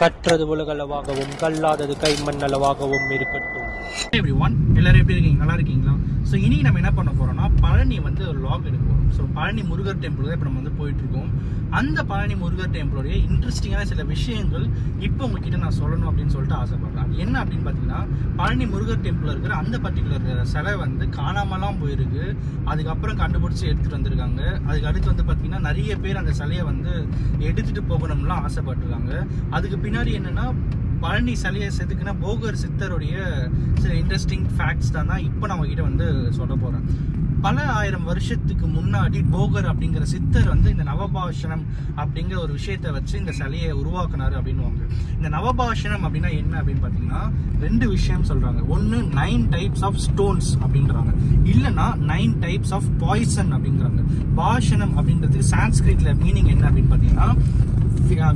கற்றது உலகளவாகவும் கல்லாதது கைமண் அளவாகவும் இருக்கட்டும். எவ்ரிவன், எல்லாரும் எப்படி இருக்கீங்க? நல்லா இருக்கீங்களா? ஸோ இன்னைக்கு நம்ம என்ன பண்ண போறோம்னா, பழனி வந்து ஒரு லாக் எடுக்க போறோம். ஸோ பழனி முருகர் டெம்பிள் தான் இப்போ நம்ம வந்து போயிட்டு இருக்கோம். அந்த பழனி முருகர் டெம்பிளோடைய இன்ட்ரெஸ்டிங்கான சில விஷயங்கள் இப்போ உங்ககிட்ட நான் சொல்லணும் அப்படின்னு சொல்லிட்டு ஆசைப்படுறேன். அது என்ன அப்படின்னு பார்த்தீங்கன்னா, பழனி முருகர் டெம்பிள் இருக்கிற அந்த பர்டிகுலர் சிலை வந்து காணாமலாம் போயிருக்கு. அதுக்கப்புறம் கண்டுபிடிச்சி எடுத்துட்டு வந்திருக்காங்க. அதுக்கு அடுத்து வந்து பார்த்தீங்கன்னா, நிறைய பேர் அந்த சிலையை வந்து எடுத்துட்டு போகணும்லாம் ஆசைப்பட்டிருக்காங்க. அதுக்கு பின்னாடி என்னன்னா, பழனி சிலையை செதுக்குனா போகர் சித்தருடைய சில இன்ட்ரெஸ்டிங் ஃபேக்ட்ஸ் தான் இப்போ நான் உங்ககிட்ட வந்து சொல்ல போகிறேன். பல ஆயிரம் வருஷத்துக்கு முன்னாடி போகர் அப்படிங்கிற சித்தர் வந்து இந்த நவபாஷணம் அப்படிங்கிற ஒரு விஷயத்தை வச்சு இந்த சிலையை உருவாக்குனாரு அப்படின்னுவாங்க. இந்த நவபாஷணம் அப்படின்னா என்ன அப்படின்னு பார்த்தீங்கன்னா, ரெண்டு விஷயம் சொல்றாங்க. ஒன்று 9 டைப்ஸ் ஆஃப் ஸ்டோன்ஸ் அப்படின்றாங்க, இல்லைன்னா 9 டைப்ஸ் ஆஃப் பாய்சன் அப்படிங்கிறாங்க. பாஷணம் அப்படின்றதுக்கு சான்ஸ்கிரிட்ல மீனிங் என்ன அப்படின்னு பார்த்தீங்கன்னா,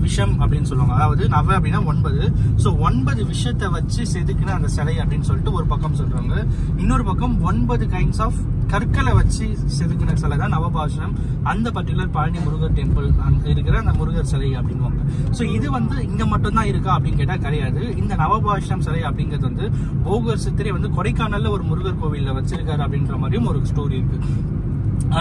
விஷம் அப்படின்னு சொல்லுவாங்க. அதாவது நவ அப்படின்னா 9. ஸோ 9 விஷயத்தை வச்சு செதுக்குன அந்த சிலை அப்படின்னு சொல்லிட்டு ஒரு பக்கம் சொல்றாங்க. இன்னொரு பக்கம் 9 கைண்ட்ஸ் ஆஃப் கற்களை வச்சு செதுக்கின சிலை தான் நவபாஷணம். அந்த பர்டிகுலர் பழனி முருகர் டெம்பிள் இருக்கிற அந்த முருகர் சிலை அப்படின்வாங்க. ஸோ இது வந்து இங்க மட்டும்தான் இருக்கா அப்படின்னு கேட்டா கிடையாது. இந்த நவபாஷணம் சிலை அப்படிங்கிறது வந்து போகர் சித்தரை வந்து கொடைக்கானல்ல ஒரு முருகர் கோவில்ல வச்சிருக்காரு அப்படின்ற மாதிரியும் ஒரு ஸ்டோரி இருக்கு.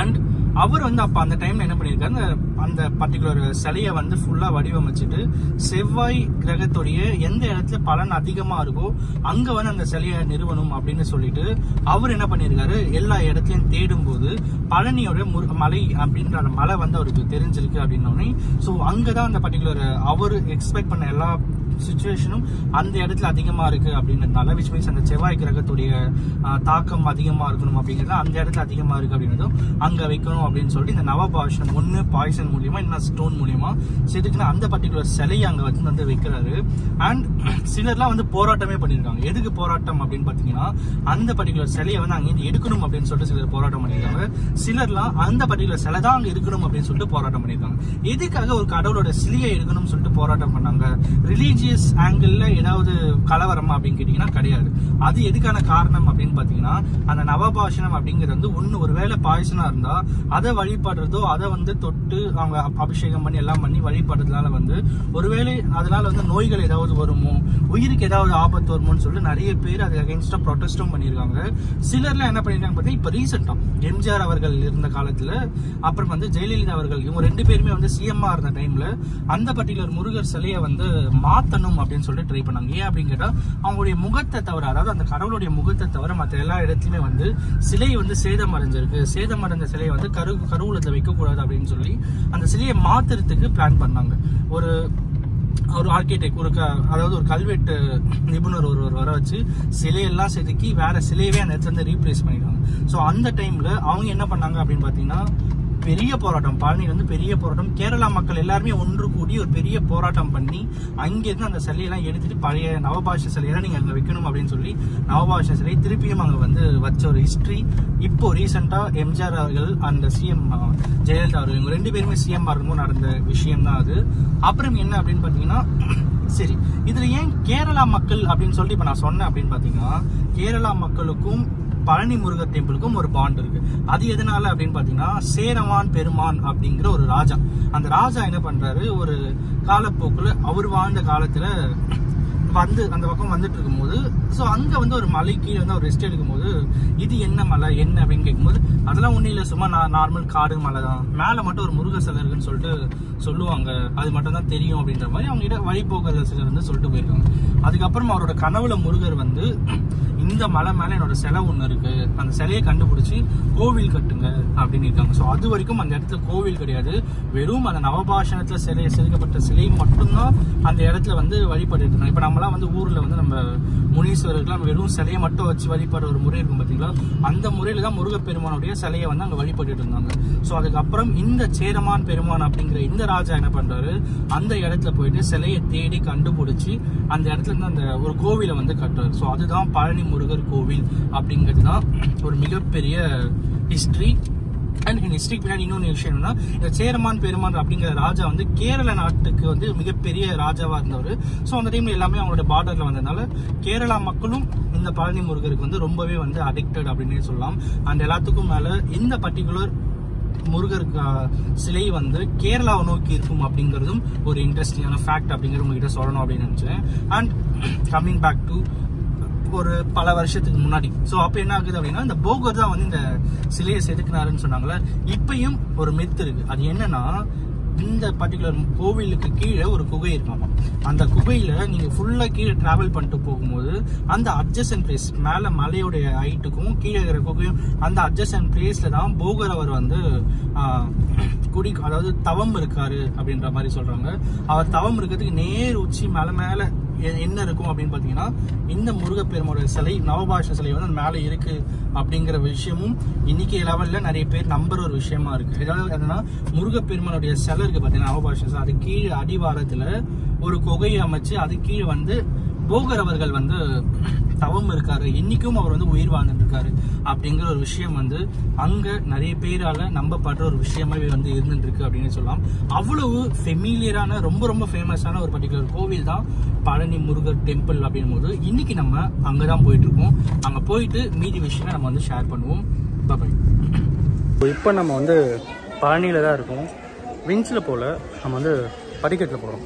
அண்ட் அவர் வந்து அப்ப அந்த டைம்ல என்ன பண்ணிருக்காரு, அந்த பர்டிகுலர் சிலையை வந்து ஃபுல்லா வடிவமைச்சிட்டு செவ்வாய் கிரகத்துடைய எந்த இடத்துல பலன் அதிகமா இருக்கோ அங்க வந்து அந்த சிலையை நிறுவனம் அப்படின்னு சொல்லிட்டு அவர் என்ன பண்ணிருக்காரு, எல்லா இடத்துலயும் தேடும் போது பழனியோட மலை அப்படின்ற அந்த மலை வந்து அவருக்கு தெரிஞ்சிருக்கு அப்படின்னோடனே, ஸோ அங்கதான் அந்த பர்டிகுலர் அவர் எக்ஸ்பெக்ட் பண்ண எல்லா சிச்சுவேஷனும் அந்த இடத்துல அதிகமா இருக்கு அப்படின்றதுனால, விச் மீன்ஸ் அந்த செவ்வாய் கிரகத்துடைய தாக்கம் அதிகமா இருக்கணும் அப்படிங்கிறது அந்த இடத்துல அதிகமா இருக்கு அப்படின்றதும் அங்க வைக்கணும் அப்படின்னு சொல்லிட்டு இந்த நவபாஷணம் ஒன்னு பாய்சன் மூலியமா இன்னும் ஸ்டோன் மூலியமா செதுக்குன்னா அந்த பர்டிகுலர் சிலையை அங்க வந்து வைக்கிறாரு. அண்ட் சிலர்லாம் வந்து போராட்டமே பண்ணிருக்காங்க. எதுக்கு போராட்டம் அப்படின்னு பாத்தீங்கன்னா, அந்த பர்டிகுலர் சிலையை வந்து அங்க எடுக்கணும் அப்படின்னு சொல்லிட்டு சிலர் போராட்டம் பண்ணிருக்காங்க. சிலர்லாம் அந்த பர்டிகுலர் சிலை தான் அங்க இருக்கணும் அப்படின்னு சொல்லிட்டு போராட்டம் பண்ணிருக்காங்க. எதுக்காக ஒரு கடவுளோட சிலையை எடுக்கணும்னு சொல்லிட்டு போராட்டம் பண்ணாங்க? ரிலீஜியஸ் ஆங்கிள் ஏதாவது கலவரமா அப்படின்னு கேட்டீங்கன்னா கிடையாது. அது எதுக்கான காரணம் அப்படின்னு பாத்தீங்கன்னா, அந்த நவபாஷணம் அப்படிங்கிறது வந்து ஒண்ணு ஒருவேளை பாய்சனா இருந்தா அதை வழிபடுறதோ அதை வந்து தொட்டு அவங்க அபிஷேகம் பண்ணி எல்லாம் பண்ணி வழிபடுறதுனால வந்து ஒருவேளை அதனால வந்து நோய்கள் ஏதாவது வருமோ, உயிருக்கு ஏதாவது ஆபத்து வருமோன்னு சொல்லிட்டு நிறைய பேர் அதுக்கு அகைன்ஸ்டா ப்ரொடெஸ்டும் பண்ணிருக்காங்க. சிலர்லாம் என்ன பண்ணிருக்காங்க பார்த்தீங்கன்னா, இப்ப ரீசெண்டா எம்ஜிஆர் அவர்கள் இருந்த காலத்துல, அப்புறம் வந்து ஜெயலலிதா அவர்கள், இவங்க ரெண்டு பேருமே வந்து சிஎம்ஆ இருந்த டைம்ல அந்த பர்டிகுலர் முருகர் சிலையை வந்து மாத்தணும் அப்படின்னு சொல்லிட்டு ட்ரை பண்ணாங்க. ஏன் அப்படின்னு கேட்டா, அவங்களுடைய முகத்தை தவிர, அதாவது அந்த கடவுளுடைய முகத்தை தவிர மற்ற எல்லா இடத்துலயுமே வந்து சிலை வந்து சேதமடைஞ்சிருக்கு. சேதமடைந்த சிலையை வந்து கருவூலத்தை வைக்க கூடாது அப்படின்னு சொல்லி அந்த சிலையை மாத்துறதுக்கு பிளான் பண்ணாங்க. ஒரு ஆர்கிடெக்ட், அதாவது ஒரு கல்வெட்டு நிபுணர் ஒருவர் வர வச்சு சிலையெல்லாம் செதுக்கி வேற சிலையவே அந்த இடத்துல இருந்து ரீப்ளேஸ் பண்ணிடுவாங்க. ஸோ அந்த டைம்ல அவங்க என்ன பண்ணாங்க அப்படின்னு பாத்தீங்கன்னா, பெரிய போராட்டம், பழனி வந்து பெரிய போராட்டம், கேரளா மக்கள் எல்லாருமே ஒன்று கூடி ஒரு பெரிய போராட்டம் பண்ணி அங்கிருந்து அந்த சிலையெல்லாம் எடுத்துட்டு பழைய நவபாஷ சிலையெல்லாம் நீங்க அங்க வைக்கணும் அப்படின்னு சொல்லி நவபாஷ சிலை திருப்பியும் அங்க வந்து வச்ச ஒரு ஹிஸ்டரி. இப்போ ரீசெண்டா எம்ஜிஆர் அவர்கள் அந்த சிஎம் ஜெயலலிதா அவர்கள், இவங்க ரெண்டு பேருமே சிஎம் இருக்கும்போது நடந்த விஷயம் தான் அது. அப்புறம் என்ன அப்படின்னு பாத்தீங்கன்னா, சரி இதுல ஏன் கேரளா மக்கள் அப்படின்னு சொல்லிட்டு இப்ப நான் சொன்னேன் அப்படின்னு பாத்தீங்கன்னா, கேரளா மக்களுக்கும் பழனி முருகர் டெம்பிளுக்கும் ஒரு பாண்ட் இருக்கு. அது எதனால அப்படின்னு பாத்தீங்கன்னா, சேரமான் பெருமான் அப்படிங்கிற ஒரு ராஜா, அந்த ராஜா என்ன பண்றாரு, ஒரு காலப்போக்குல அவர் வாழ்ந்த காலத்துல வந்து அந்த பக்கம் வந்துட்டு இருக்கும்போது, ஸோ அங்க வந்து ஒரு மலை கீழே வந்து அவர் ரெஸ்ட் எடுக்கும் போது, இது என்ன மலை என்ன அப்படின்னு கேட்கும்போது, அதெல்லாம் ஒன்றும் இல்லை, சும்மா நார்மல் காடு மலை தான், மேலே மட்டும் ஒரு முருகர் சிலை இருக்குன்னு சொல்லிட்டு சொல்லுவாங்க, அது மட்டும் தான் தெரியும் அப்படின்ற மாதிரி அவங்க கிட்ட வழிபோக்குற சிலர் வந்து சொல்லிட்டு போயிருக்காங்க. அதுக்கப்புறம் அவரோட கனவுல முருகர் வந்து, இந்த மலை மேல என்னோட சிலை ஒண்ணு இருக்கு, அந்த சிலையை கண்டுபிடிச்சு கோவில் கட்டுங்க அப்படின்னு இருக்காங்க. ஸோ அது வரைக்கும் அந்த இடத்துல கோவில் கிடையாது, வெறும் அந்த நவபாஷணத்துல செதுக்கப்பட்ட சிலை மட்டும்தான் அந்த இடத்துல வந்து வழிபட்டு இருக்காங்க. இப்ப நம்மளாம் வந்து ஊர்ல வந்து நம்ம முனீஸ்வரர்கள் வெறும் சிலையை மட்டும் வச்சு வழிபாடு ஒரு முறை இருக்கும் பாத்தீங்களா, அந்த முறையில தான் முருகப்பெருமானுடைய சிலையை வந்து அங்க வழிபட்டு இருந்தாங்க. ஸோ அதுக்கப்புறம் இந்த சேரமான் பெருமான் அப்படிங்கிற இந்த ராஜா என்ன பண்றாரு, அந்த இடத்துல போயிட்டு சிலையை தேடி கண்டுபிடிச்சு அந்த இடத்துல இருந்து அந்த ஒரு கோவிலை வந்து கட்டுறாரு. ஸோ அதுதான் பழனி முருகர் கோவில் அப்படிங்கிறது தான் ஒரு மிகப்பெரிய ஹிஸ்டரி. அண்ட் ஹிஸ்டரி பின்னாடி இன்னொன்று விஷயம் என்னன்னா, இந்த சேரமான் பெருமான் அப்படிங்கிற ராஜா வந்து கேரள நாட்டுக்கு வந்து மிகப்பெரிய ராஜாவா இருந்தவர். ஸோ அந்த டைம்ல எல்லாமே அவங்களோட பார்டர்ல வந்ததுனால கேரளா மக்களும் இந்த பழனி முருகருக்கு வந்து ரொம்பவே வந்து அடிக்டட் அப்படின்னே சொல்லலாம். அண்ட் எல்லாத்துக்கும் மேல இந்த பர்டிகுலர் முருகர் சிலை வந்து கேரளாவை நோக்கி இருக்கும் அப்படிங்கிறதும் ஒரு இன்ட்ரெஸ்டிங்கான ஃபேக்ட் அப்படிங்கிறது உங்ககிட்ட சொல்லணும் அப்படின்னு நினைச்சேன். அண்ட் கம்மிங் பேக் டு ஒரு பல வருஷத்துக்கு முன்னாடி, ஸோ அப்போ என்ன ஆகுது அப்படின்னா இந்த போகர் தான் வந்து இந்த சிலையை செதுக்கினாருன்னு சொன்னாங்களே. இப்பயும் ஒரு மித்து இருக்கு. அது என்னன்னா, இந்த பர்டிகுலர் கோவிலுக்கு கீழே ஒரு குகை இருக்காமா. அந்த குகையில நீங்க ஃபுல்லா கீழே டிராவல் பண்ணிட்டு போகும்போது அந்த அட்ஜசன்ட் பிளேஸ், மேல மலையுடைய ஹைட்டுக்கும் கீழே இருக்கிற குகையும் அந்த அட்ஜசன்ட் பிளேஸ்ல தான் போகர் அவர் வந்து அதாவது தவம் இருக்காரு அப்படின்ற மாதிரி சொல்றாங்க. அவர் தவம் இருக்கிறதுக்கு நேர் உச்சி மேல என்ன இருக்கும் அப்படின்னு பாத்தீங்கன்னா, இந்த முருகப்பெருமானோட சிலை, நவபாஷ சிலை வந்து அந்த மேல இருக்கு அப்படிங்கிற விஷயமும் இன்னைக்கு லெவல்ல நிறைய பேர் நம்புற ஒரு விஷயமா இருக்கு. ஏதாவது என்னன்னா, முருகப்பெருமானுடைய சிலை இருக்கு பாத்தீங்கன்னா நவபாஷ, அது கீழே அடிவாரத்துல ஒரு குகையை அமைச்சு அது கீழே வந்து போகர் அவர்கள் வந்து தவம் இருக்காரு, இன்னைக்கும் அவர் வந்து உயிர் வாழ்ந்துட்டு இருக்காரு அப்படிங்கிற ஒரு விஷயம் வந்து அங்க நிறைய பேரால நம்பப்படுற ஒரு விஷயமாவே வந்து இருந்துட்டு இருக்கு அப்படின்னு சொல்லலாம். அவ்வளவு ஃபெமிலியரான ரொம்ப ஃபேமஸான ஒரு பர்டிகுலர் கோவில் தான் பழனி முருகர் டெம்பிள் அப்படின் போது இன்னைக்கு நம்ம அங்கதான் போயிட்டு இருக்கோம். அங்க போயிட்டு மீதி விஷயம் நம்ம வந்து ஷேர் பண்ணுவோம். பாய். இப்போ நம்ம வந்து பழனியில தான் இருக்கோம். விஞ்சில் போல நம்ம வந்து படிக்கட்டில் போகிறோம்.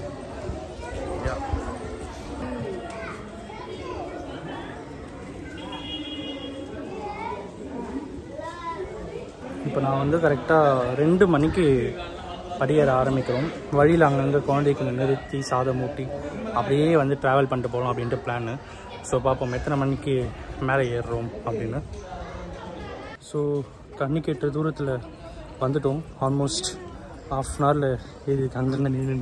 இப்போ நான் வந்து கரெக்டாக 2 மணிக்கு படியேற ஆரம்பிக்கிறோம். வழியில் அங்கங்கே குழந்தைகளை நிறுத்தி சாதம் ஊட்டி அப்படியே வந்து ட்ராவல் பண்ணிட்டு போகலாம் அப்படின்ட்டு பிளான்னு. ஸோ பார்ப்போம் எத்தனை மணிக்கு மேலே ஏறுறோம் அப்படின்னு. ஸோ கண்ணுக்கு எட்டுற தூரத்தில் வந்துட்டோம். ஆல்மோஸ்ட் ½ hour ஏறி அங்கங்கே நின்று